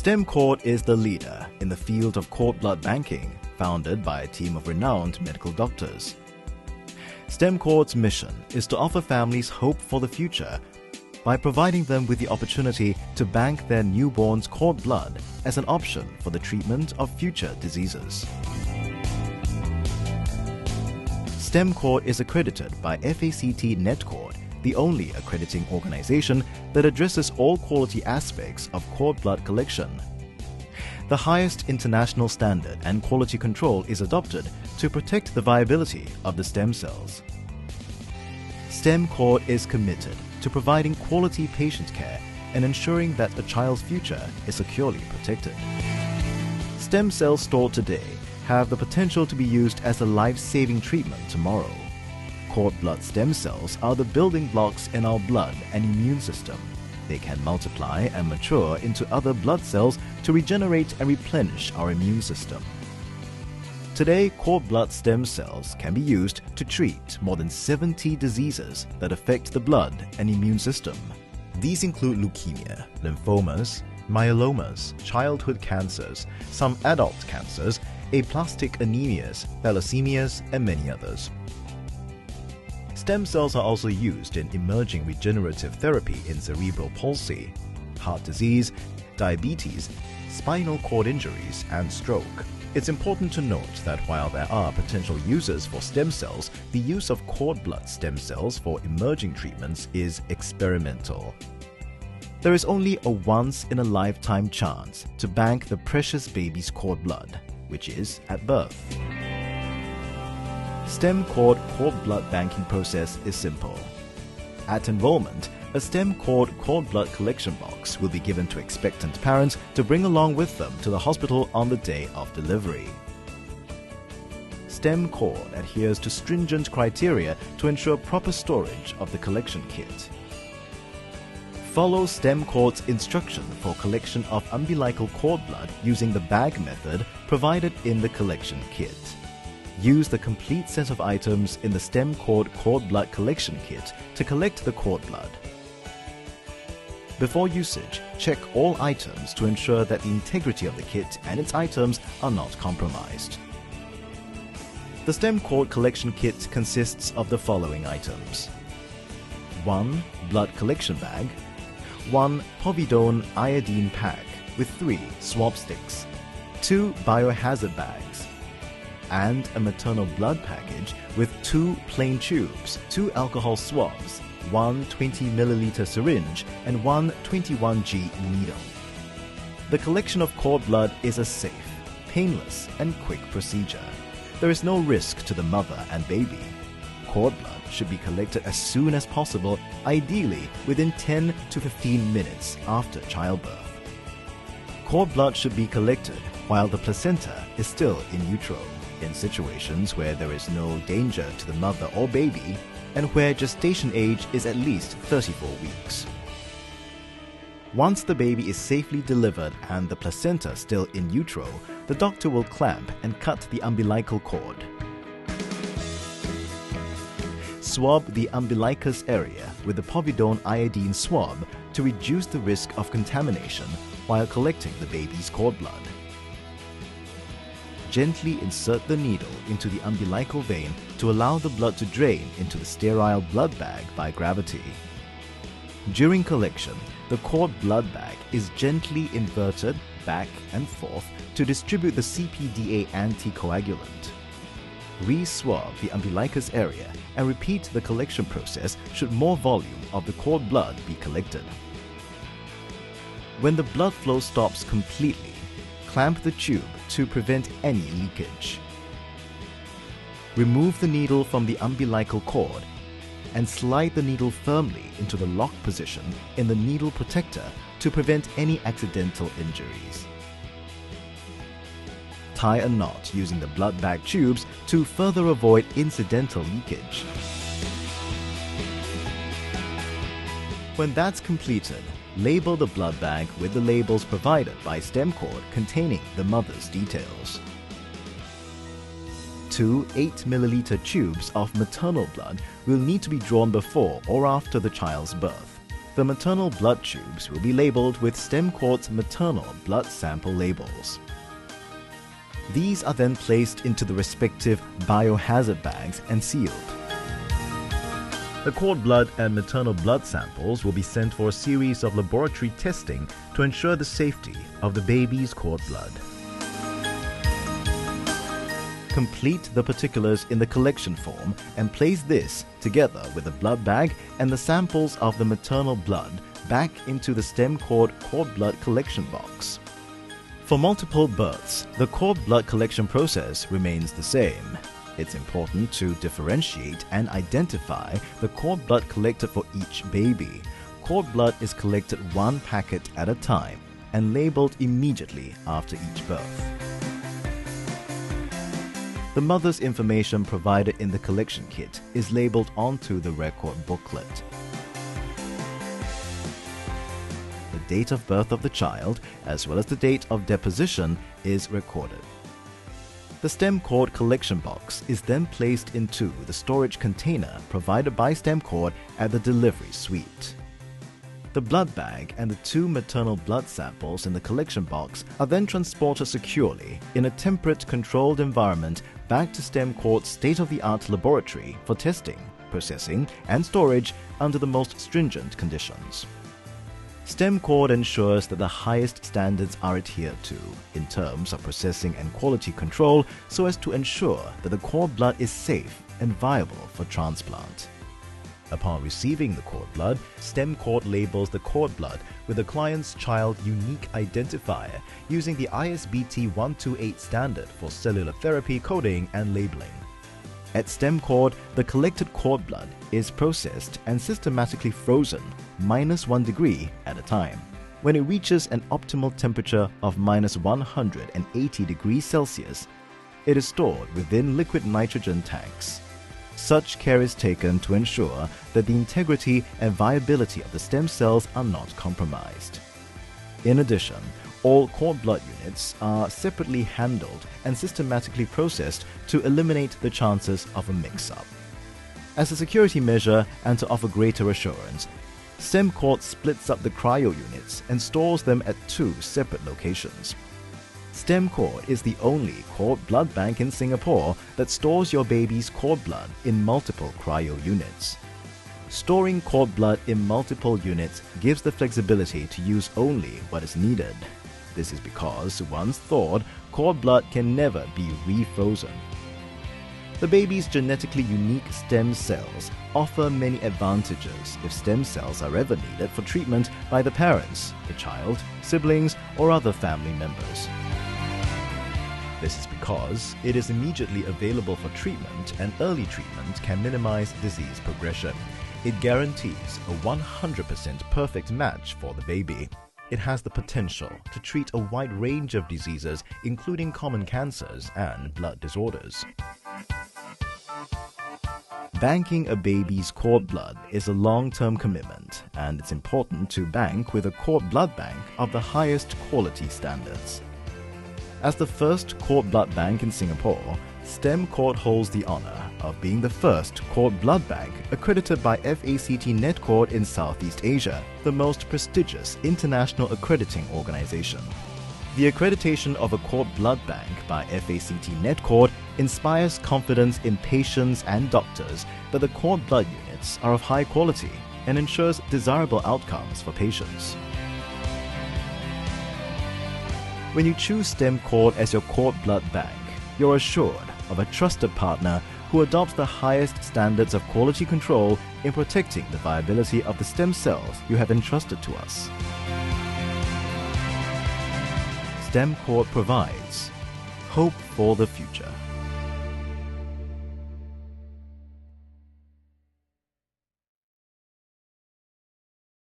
StemCord is the leader in the field of cord blood banking, founded by a team of renowned medical doctors. StemCord's mission is to offer families hope for the future by providing them with the opportunity to bank their newborn's cord blood as an option for the treatment of future diseases. StemCord is accredited by FACT NetCord, the only accrediting organization that addresses all quality aspects of cord blood collection. The highest international standard and quality control is adopted to protect the viability of the stem cells. StemCord is committed to providing quality patient care and ensuring that a child's future is securely protected. Stem cells stored today have the potential to be used as a life-saving treatment tomorrow. Cord blood stem cells are the building blocks in our blood and immune system. They can multiply and mature into other blood cells to regenerate and replenish our immune system. Today, cord blood stem cells can be used to treat more than 70 diseases that affect the blood and immune system. These include leukemia, lymphomas, myelomas, childhood cancers, some adult cancers, aplastic anemias, thalassemias, and many others. Stem cells are also used in emerging regenerative therapy in cerebral palsy, heart disease, diabetes, spinal cord injuries, and stroke. It's important to note that while there are potential uses for stem cells, the use of cord blood stem cells for emerging treatments is experimental. There is only a once-in-a-lifetime chance to bank the precious baby's cord blood, which is at birth. StemCord cord blood banking process is simple. At enrollment, a StemCord cord blood collection box will be given to expectant parents to bring along with them to the hospital on the day of delivery. StemCord adheres to stringent criteria to ensure proper storage of the collection kit. Follow StemCord's instruction for collection of umbilical cord blood using the bag method provided in the collection kit. Use the complete set of items in the StemCord cord blood collection kit to collect the cord blood. Before usage, check all items to ensure that the integrity of the kit and its items are not compromised. The StemCord collection kit consists of the following items: 1 blood collection bag, 1 povidone iodine pack with 3 swab sticks, 2 biohazard bags, and a maternal blood package with 2 plain tubes, 2 alcohol swabs, 1 20ml syringe, and 1 21G needle. The collection of cord blood is a safe, painless, and quick procedure. There is no risk to the mother and baby. Cord blood should be collected as soon as possible, ideally within 10 to 15 minutes after childbirth. Cord blood should be collected while the placenta is still in utero, in situations where there is no danger to the mother or baby and where gestation age is at least 34 weeks. Once the baby is safely delivered and the placenta still in utero, the doctor will clamp and cut the umbilical cord. Swab the umbilicus area with the povidone iodine swab to reduce the risk of contamination while collecting the baby's cord blood. Gently insert the needle into the umbilical vein to allow the blood to drain into the sterile blood bag by gravity. During collection, the cord blood bag is gently inverted back and forth to distribute the cpDA anticoagulant. Re-swab the umbilicus area and repeat the collection process should more volume of the cord blood be collected. When the blood flow stops completely, clamp the tube to prevent any leakage. Remove the needle from the umbilical cord and slide the needle firmly into the lock position in the needle protector to prevent any accidental injuries. Tie a knot using the blood bag tubes to further avoid incidental leakage. When that's completed, label the blood bag with the labels provided by StemCord containing the mother's details. 2 8ml tubes of maternal blood will need to be drawn before or after the child's birth. The maternal blood tubes will be labeled with StemCord's maternal blood sample labels. These are then placed into the respective biohazard bags and sealed. The cord blood and maternal blood samples will be sent for a series of laboratory testing to ensure the safety of the baby's cord blood. Complete the particulars in the collection form and place this, together with the blood bag and the samples of the maternal blood, back into the StemCord cord blood collection box. For multiple births, the cord blood collection process remains the same. It's important to differentiate and identify the cord blood collected for each baby. Cord blood is collected one packet at a time and labeled immediately after each birth. The mother's information provided in the collection kit is labeled onto the record booklet. The date of birth of the child, as well as the date of deposition, is recorded. The StemCord collection box is then placed into the storage container provided by StemCord at the delivery suite. The blood bag and the 2 maternal blood samples in the collection box are then transported securely in a temperate, controlled environment back to StemCord's state-of-the-art laboratory for testing, processing, and storage under the most stringent conditions. StemCord ensures that the highest standards are adhered to in terms of processing and quality control so as to ensure that the cord blood is safe and viable for transplant. Upon receiving the cord blood, StemCord labels the cord blood with the client's child unique identifier using the ISBT 128 standard for cellular therapy coding and labeling. At StemCord, the collected cord blood is processed and systematically frozen -1 degree at a time. When it reaches an optimal temperature of -180 degrees Celsius, it is stored within liquid nitrogen tanks. Such care is taken to ensure that the integrity and viability of the stem cells are not compromised. In addition, all cord blood units are separately handled and systematically processed to eliminate the chances of a mix-up. As a security measure and to offer greater assurance, StemCord splits up the cryo units and stores them at 2 separate locations. StemCord is the only cord blood bank in Singapore that stores your baby's cord blood in multiple cryo units. Storing cord blood in multiple units gives the flexibility to use only what is needed. This is because, once thawed, cord blood can never be refrozen. The baby's genetically unique stem cells offer many advantages if stem cells are ever needed for treatment by the parents, the child, siblings, or other family members. This is because it is immediately available for treatment, and early treatment can minimize disease progression. It guarantees a 100% perfect match for the baby. It has the potential to treat a wide range of diseases, including common cancers and blood disorders. Banking a baby's cord blood is a long-term commitment, and it's important to bank with a cord blood bank of the highest quality standards. As the first cord blood bank in Singapore, StemCord holds the honor of being the first cord blood bank accredited by FACT NetCord in Southeast Asia, the most prestigious international accrediting organization. The accreditation of a cord blood bank by FACT NetCord inspires confidence in patients and doctors that the cord blood units are of high quality and ensures desirable outcomes for patients. When you choose StemCord as your cord blood bank, you're assured of a trusted partner who adopts the highest standards of quality control in protecting the viability of the stem cells you have entrusted to us. StemCord provides hope for the future.